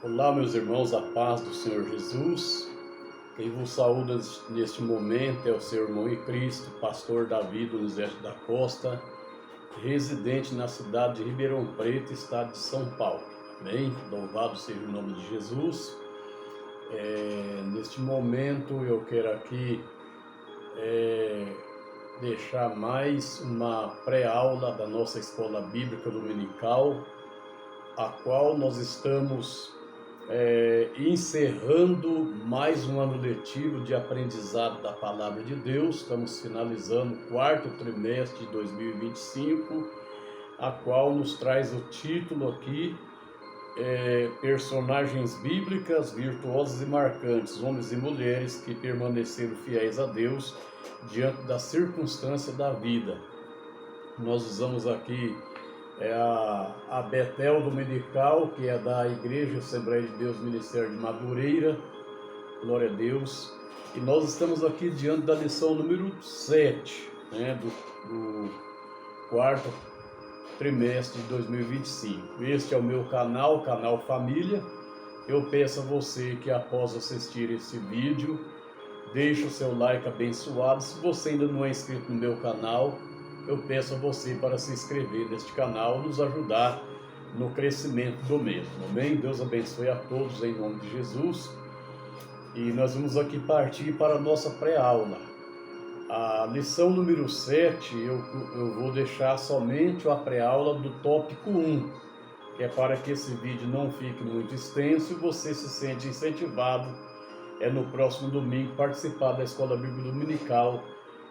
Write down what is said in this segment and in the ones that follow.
Olá, meus irmãos, a paz do Senhor Jesus. Quem vos saúda neste momento é o seu irmão em Cristo, pastor Davi Donizete da Costa, residente na cidade de Ribeirão Preto, estado de São Paulo. Amém? Louvado seja o nome de Jesus. Neste momento eu quero aqui deixar mais uma pré-aula da nossa escola bíblica dominical, a qual nós estamos encerrando mais um ano letivo de aprendizado da Palavra de Deus. Estamos finalizando o quarto trimestre de 2025, a qual nos traz o título aqui, personagens bíblicas virtuosas e marcantes, homens e mulheres que permaneceram fiéis a Deus diante da circunstância da vida. Nós usamos aqui a Betel Dominical, que é da Igreja Assembleia de Deus Ministério de Madureira, glória a Deus. E nós estamos aqui diante da lição número 7, do quarto trimestre de 2025. Este é o meu canal Família. Eu peço a você que após assistir esse vídeo, deixe o seu like abençoado. Se você ainda não é inscrito no meu canal, eu peço a você para se inscrever neste canal, nos ajudar no crescimento do mesmo. Amém? Deus abençoe a todos em nome de Jesus. E nós vamos aqui partir para a nossa pré-aula. A lição número 7, eu vou deixar somente a pré-aula do tópico 1, que é para que esse vídeo não fique muito extenso e você se sente incentivado no próximo domingo participar da Escola Bíblica Dominical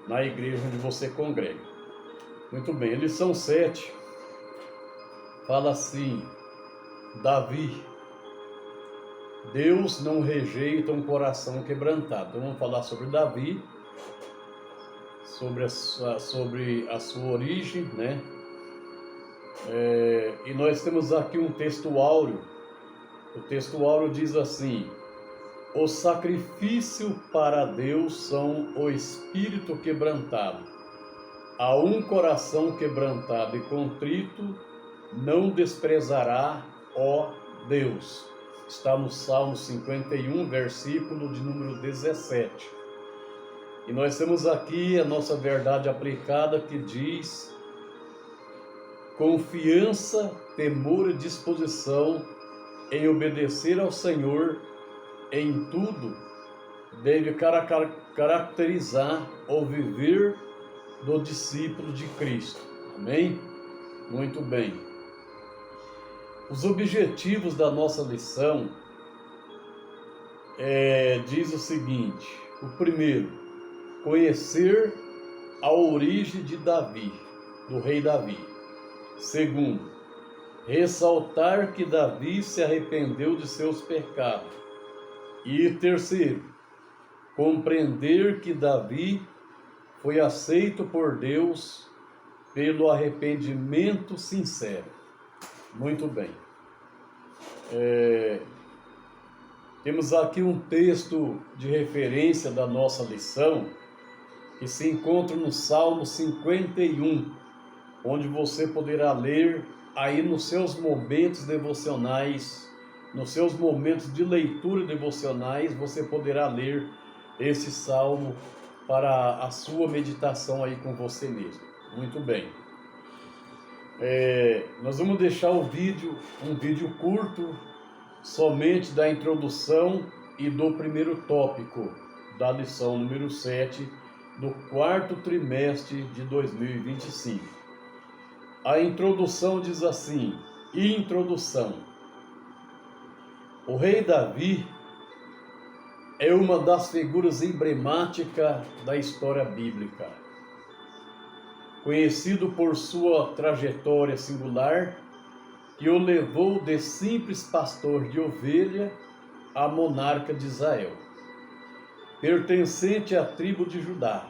na igreja onde você congrega. Muito bem, a lição 7 fala assim: Davi, Deus não rejeita um coração quebrantado. Então vamos falar sobre Davi, sobre a sua origem, né? E nós temos aqui um texto áureo. O texto áureo diz assim: o sacrifício para Deus são o espírito quebrantado. A um coração quebrantado e contrito não desprezará, ó Deus. Está no Salmo 51, versículo de número 17. E nós temos aqui a nossa verdade aplicada que diz: confiança, temor e disposição em obedecer ao Senhor em tudo deve caracterizar o viver do discípulo de Cristo. Amém? Muito bem. Os objetivos da nossa lição diz o seguinte: o primeiro, conhecer a origem de Davi, do rei Davi. Segundo, ressaltar que Davi se arrependeu de seus pecados. E terceiro, compreender que Davi foi aceito por Deus pelo arrependimento sincero. Muito bem. Temos aqui um texto de referência da nossa lição, que se encontra no Salmo 51, onde você poderá ler aí nos seus momentos devocionais, nos seus momentos de leitura devocionais, você poderá ler esse salmo para a sua meditação aí com você mesmo. Muito bem. Nós vamos deixar um vídeo curto, somente da introdução e do primeiro tópico da lição número 7 do quarto trimestre de 2025. A introdução diz assim: introdução. O rei Davi é uma das figuras emblemáticas da história bíblica. Conhecido por sua trajetória singular, que o levou de simples pastor de ovelha a monarca de Israel. Pertencente à tribo de Judá,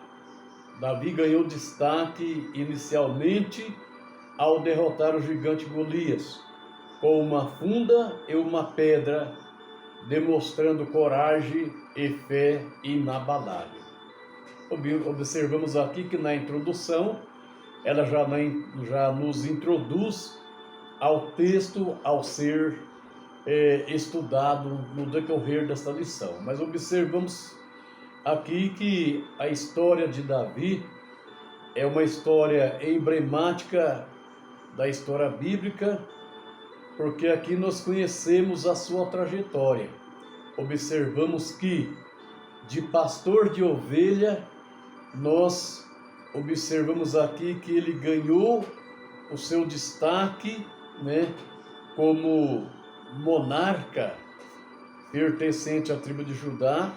Davi ganhou destaque inicialmente ao derrotar o gigante Golias, com uma funda e uma pedra, demonstrando coragem e fé inabalável. Observamos aqui que na introdução, ela já nos introduz ao texto, ao ser estudado no decorrer desta lição. Mas observamos aqui que a história de Davi é uma história emblemática da história bíblica, porque aqui nós conhecemos a sua trajetória. Observamos que de pastor de ovelha, nós observamos aqui que ele ganhou o seu destaque, né, como monarca pertencente à tribo de Judá.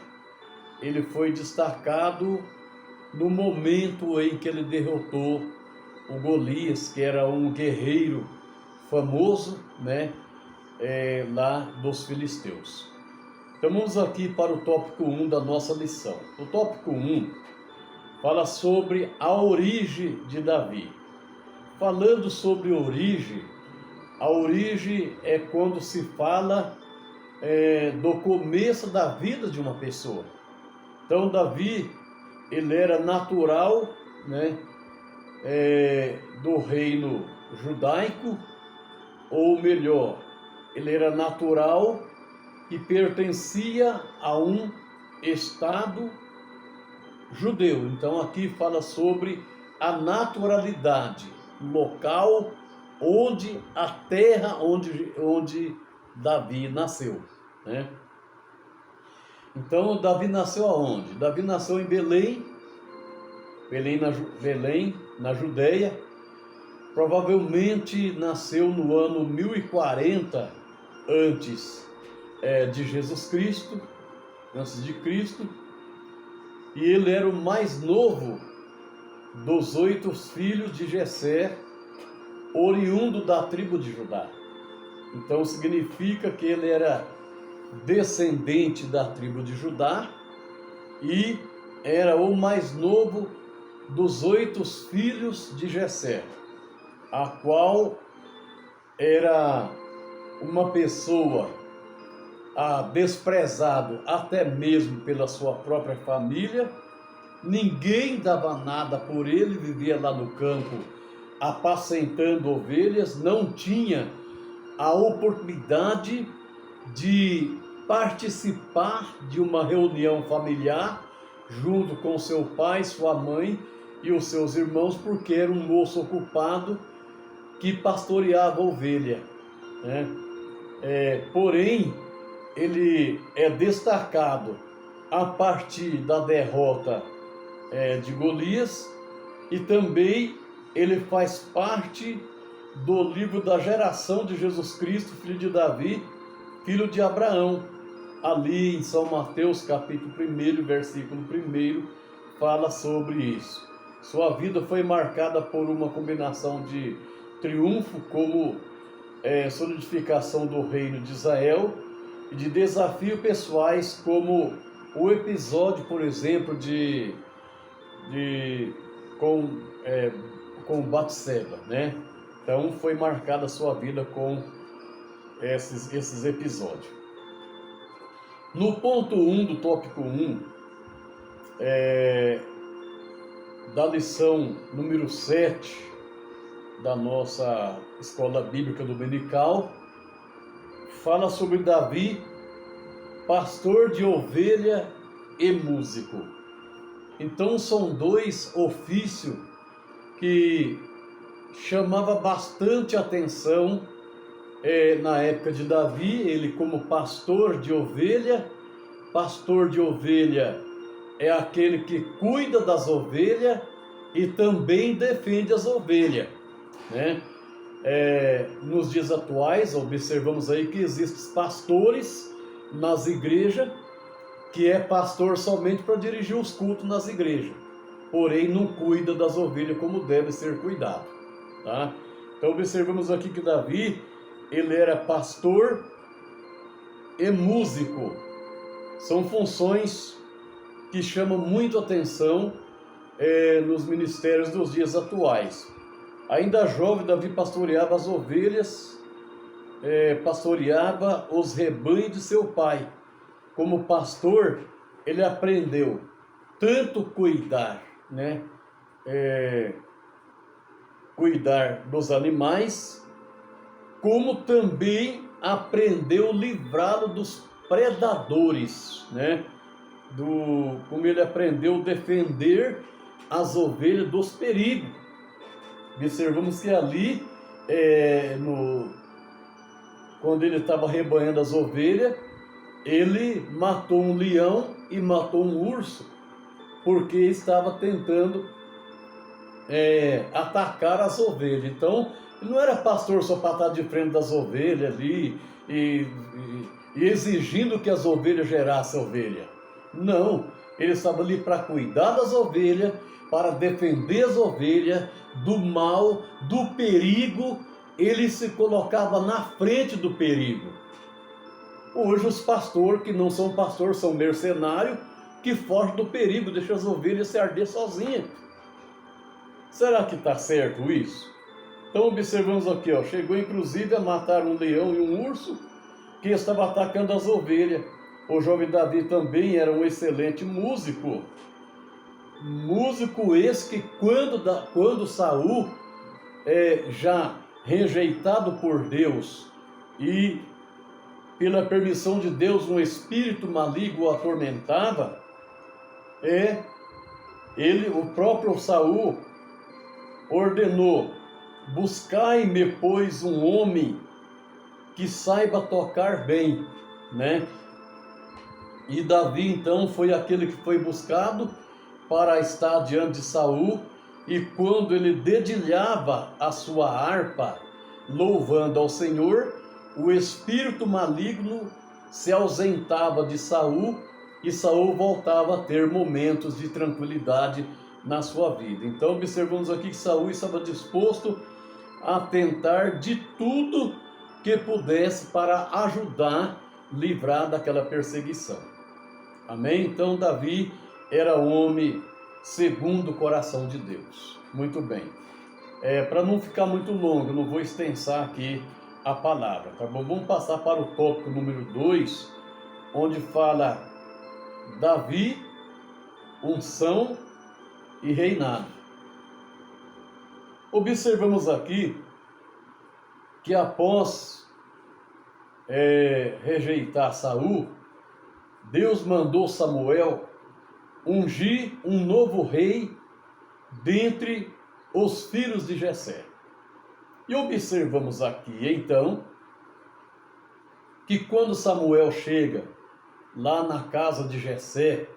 Ele foi destacado no momento em que ele derrotou o Golias, que era um guerreiro famoso, né, lá dos filisteus. Então vamos aqui para o tópico 1 da nossa lição. O tópico 1 fala sobre a origem de Davi. Falando sobre origem, a origem é quando se fala do começo da vida de uma pessoa. Então Davi, ele era natural, né, do reino judaico, ou melhor, ele era natural e pertencia a um estado judeu. Então aqui fala sobre a naturalidade, local onde a terra onde Davi nasceu, né? Então Davi nasceu aonde? Davi nasceu em Belém, na Judéia. Provavelmente nasceu no ano 1040 antes de Jesus Cristo, antes de Cristo, e ele era o mais novo dos 8 filhos de Jessé, oriundo da tribo de Judá. Então significa que ele era descendente da tribo de Judá e era o mais novo dos 8 filhos de Jessé, a qual era uma pessoa desprezado até mesmo pela sua própria família. Ninguém dava nada por ele, vivia lá no campo apacentando ovelhas, não tinha a oportunidade de participar de uma reunião familiar junto com seu pai, sua mãe e os seus irmãos, porque era um moço ocupado que pastoreava ovelha, né? Porém, ele é destacado a partir da derrota de Golias, e também ele faz parte do livro da geração de Jesus Cristo, filho de Davi, filho de Abraão. Ali em São Mateus, capítulo 1, versículo 1, fala sobre isso. Sua vida foi marcada por uma combinação de triunfo, como solidificação do reino de Israel, e de desafios pessoais, como o episódio, por exemplo, com Batseba, né? Então foi marcada a sua vida com esses episódios. No ponto 1 do tópico 1, da lição número 7 da nossa escola bíblica dominical, fala sobre Davi, pastor de ovelha e músico. Então são 2 ofícios que chamava bastante atenção na época de Davi. Ele como pastor de ovelha. Pastor de ovelha é aquele que cuida das ovelhas e também defende as ovelhas, né? Nos dias atuais, observamos aí que existem pastores nas igrejas, que é pastor somente para dirigir os cultos nas igrejas, porém não cuida das ovelhas como deve ser cuidado, tá? Então observamos aqui que Davi, ele era pastor e músico. São funções que chamam muito atenção nos ministérios dos dias atuais. Ainda jovem, Davi pastoreava as ovelhas, pastoreava os rebanhos de seu pai. Como pastor, ele aprendeu tanto cuidar, né? Cuidar dos animais, como também aprendeu a livrá-lo dos predadores, né? Como ele aprendeu a defender as ovelhas dos perigos. Observamos que ali, quando ele estava rebanhando as ovelhas, ele matou um leão e matou um urso, porque estava tentando atacar as ovelhas. Então, ele não era pastor só para estar de frente das ovelhas ali e exigindo que as ovelhas gerassem ovelha. Não, ele estava ali para cuidar das ovelhas, para defender as ovelhas do mal, do perigo. Ele se colocava na frente do perigo. Hoje os pastores que não são pastores são mercenários que fogem do perigo, deixam as ovelhas se arder sozinhas. Será que está certo isso? Então observamos aqui, chegou inclusive a matar um leão e um urso que estava atacando as ovelhas. O jovem Davi também era um excelente músico. Músico esse que quando Saul, já rejeitado por Deus e pela permissão de Deus um espírito maligno o atormentava, o próprio Saul ordenou: buscai-me, pois, um homem que saiba tocar bem, né? E Davi então foi aquele que foi buscado para estar diante de Saul, e quando ele dedilhava a sua harpa, louvando ao Senhor, o espírito maligno se ausentava de Saul, e Saul voltava a ter momentos de tranquilidade na sua vida. Então observamos aqui que Saul estava disposto a tentar de tudo que pudesse para ajudar, livrar daquela perseguição. Amém? Então Davi era homem segundo o coração de Deus. Muito bem. Para não ficar muito longo, não vou extensar aqui a palavra, tá bom? Vamos passar para o tópico número 2, onde fala Davi, unção e reinado. Observamos aqui que após rejeitar Saul, Deus mandou Samuel ungir um novo rei dentre os filhos de Jessé. E observamos aqui então que quando Samuel chega lá na casa de Jessé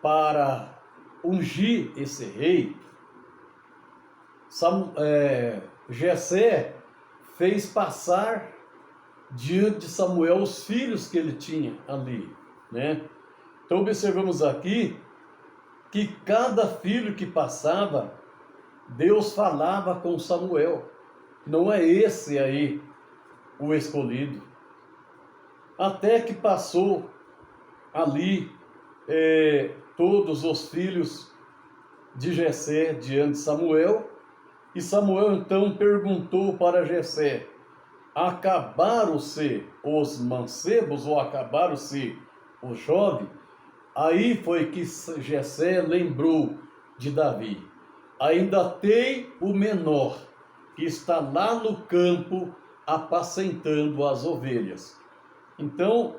para ungir esse rei, Jessé fez passar diante de Samuel os filhos que ele tinha ali, né? Então observamos aqui que cada filho que passava, Deus falava com Samuel. Não é esse aí o escolhido. Até que passou ali todos os filhos de Jessé diante de Samuel, e Samuel então perguntou para Jessé: acabaram-se os mancebos ou acabaram-se os jovens? Aí foi que Jessé lembrou de Davi: ainda tem o menor que está lá no campo apacentando as ovelhas. Então,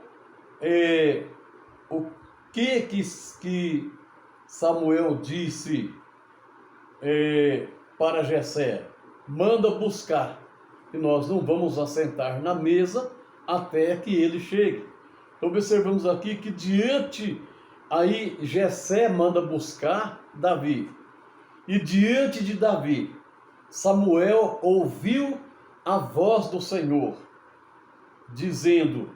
o que Samuel disse para Jessé? Manda buscar, e nós não vamos assentar na mesa até que ele chegue. Então observamos aqui que aí Jessé manda buscar Davi, e diante de Davi, Samuel ouviu a voz do Senhor, dizendo: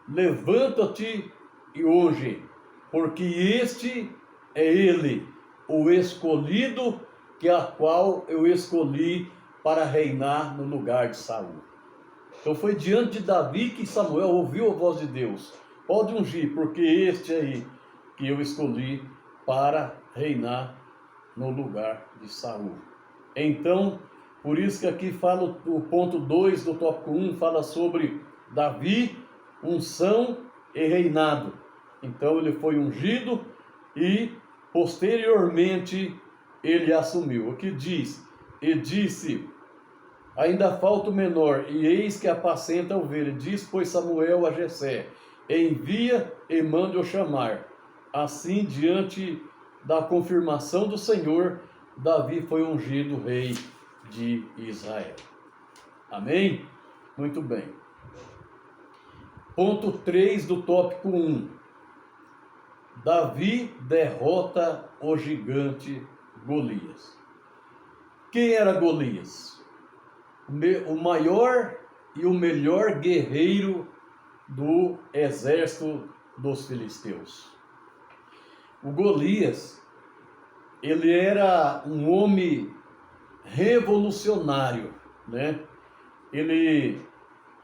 levanta-te e unge, porque este é ele, o escolhido, a qual eu escolhi para reinar no lugar de Saul. Então foi diante de Davi que Samuel ouviu a voz de Deus: pode ungir, porque este aí que eu escolhi para reinar no lugar de Saul. Então, por isso que aqui fala o ponto 2 do tópico 1, fala sobre Davi, unção e reinado. Então ele foi ungido e posteriormente ele assumiu. O que diz? E disse ainda falta o menor, e eis que apacenta a ovelha. Diz, pois, Samuel a Jessé: envia e mande-o chamar. Assim, diante da confirmação do Senhor, Davi foi ungido rei de Israel. Amém? Muito bem. Ponto 3 do tópico 1. Davi derrota o gigante Golias. Quem era Golias? O maior e o melhor guerreiro do exército dos filisteus. O Golias, ele era um homem revolucionário, né? Ele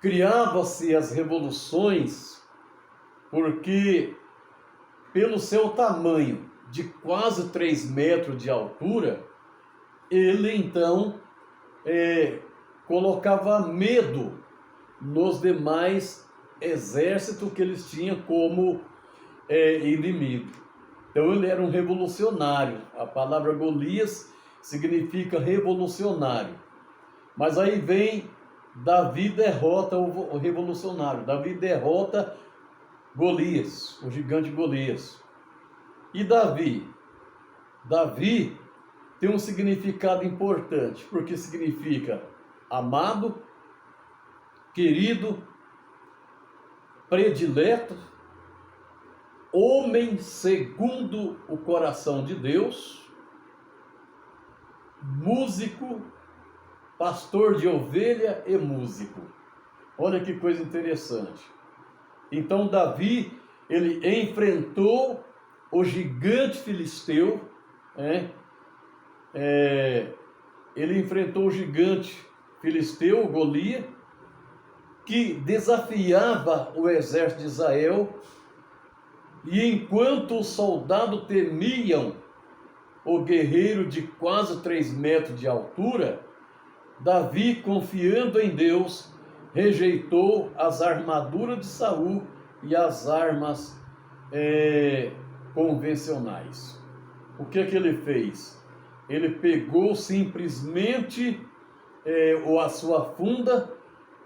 criava-se as revoluções porque, pelo seu tamanho de quase 3 metros de altura, ele então colocava medo nos demais exércitos que eles tinham como inimigo. Então ele era um revolucionário. A palavra Golias significa revolucionário. Mas aí vem Davi derrota o revolucionário. Davi derrota Golias, o gigante Golias. E Davi? Davi tem um significado importante, porque significa amado, querido, predileto, homem segundo o coração de Deus, músico, pastor de ovelha e músico. Olha que coisa interessante. Então Davi, ele enfrentou o gigante filisteu, ele enfrentou o gigante filisteu, Golias, que desafiava o exército de Israel, e enquanto os soldados temiam o guerreiro de quase 3 metros de altura, Davi, confiando em Deus, rejeitou as armaduras de Saul e as armas convencionais. O que ele fez? Ele pegou simplesmente a sua funda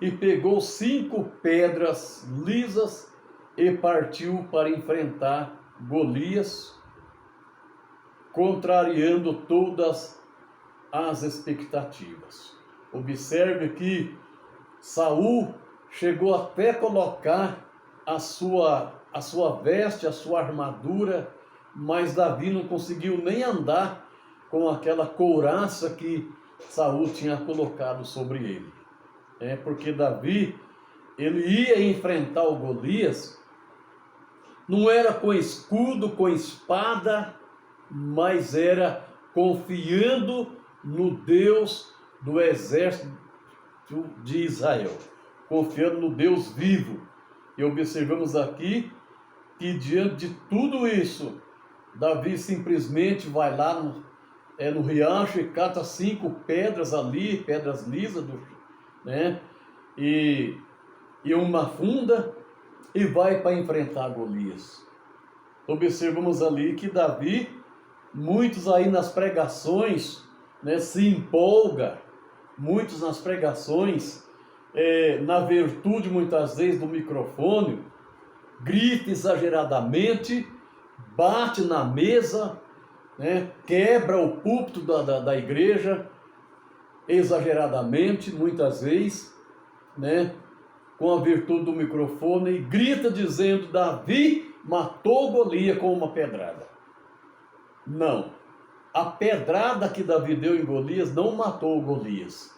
e pegou 5 pedras lisas e partiu para enfrentar Golias, contrariando todas as expectativas. Observe que Saul chegou até colocar a sua veste, a sua armadura, mas Davi não conseguiu nem andar com aquela couraça que Saul tinha colocado sobre ele. Porque Davi, ele ia enfrentar o Golias, não era com escudo, com espada, mas era confiando no Deus do exército de Israel, confiando no Deus vivo. E observamos aqui que diante de tudo isso, Davi simplesmente vai lá no riacho e cata 5 pedras ali, pedras lisas, e uma funda, e vai para enfrentar Golias. Observamos ali que Davi, muitos aí nas pregações, se empolga, muitos nas pregações, na virtude muitas vezes do microfone, grita exageradamente, bate na mesa, quebra o púlpito da igreja exageradamente, muitas vezes, com a virtude do microfone, e grita dizendo: Davi matou Golias com uma pedrada. Não, a pedrada que Davi deu em Golias não matou Golias,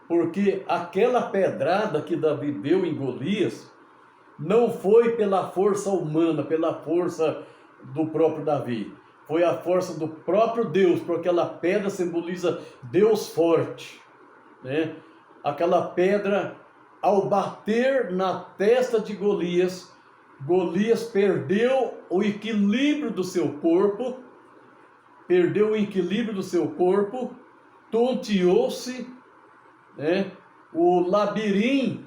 porque aquela pedrada que Davi deu em Golias não foi pela força humana, pela força do próprio Davi, foi a força do próprio Deus, porque aquela pedra simboliza Deus forte, Aquela pedra, ao bater na testa de Golias, Golias perdeu o equilíbrio do seu corpo, tonteou-se, o labirinto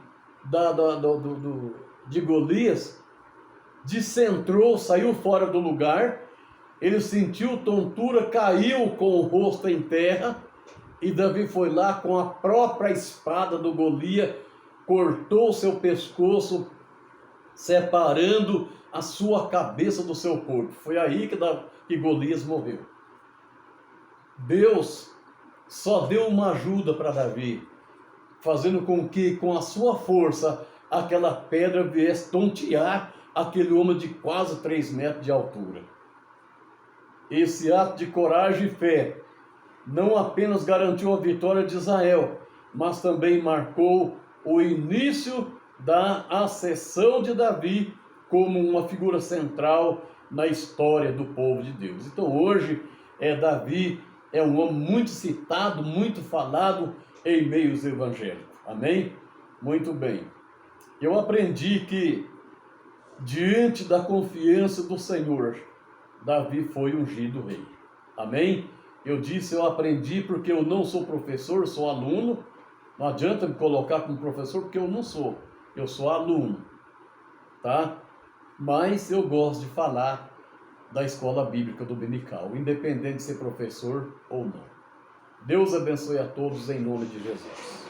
de Golias descentrou, saiu fora do lugar, ele sentiu tontura, caiu com o rosto em terra E Davi foi lá com a própria espada do Golias, cortou seu pescoço, separando a sua cabeça do seu corpo. Foi aí que Golias morreu. Deus só deu uma ajuda para Davi, fazendo com que, com a sua força, aquela pedra viesse tontear aquele homem de quase 3 metros de altura. Esse ato de coragem e fé não apenas garantiu a vitória de Israel, mas também marcou o início da ascensão de Davi como uma figura central na história do povo de Deus. Então hoje, Davi é um homem muito citado, muito falado em meios evangélicos. Amém? Muito bem. Eu aprendi que, diante da confiança do Senhor, Davi foi ungido rei. Amém? Eu aprendi porque eu não sou professor, sou aluno. Não adianta me colocar como professor porque eu não sou. Eu sou aluno, tá? Mas eu gosto de falar da escola bíblica dominical, independente de ser professor ou não. Deus abençoe a todos em nome de Jesus.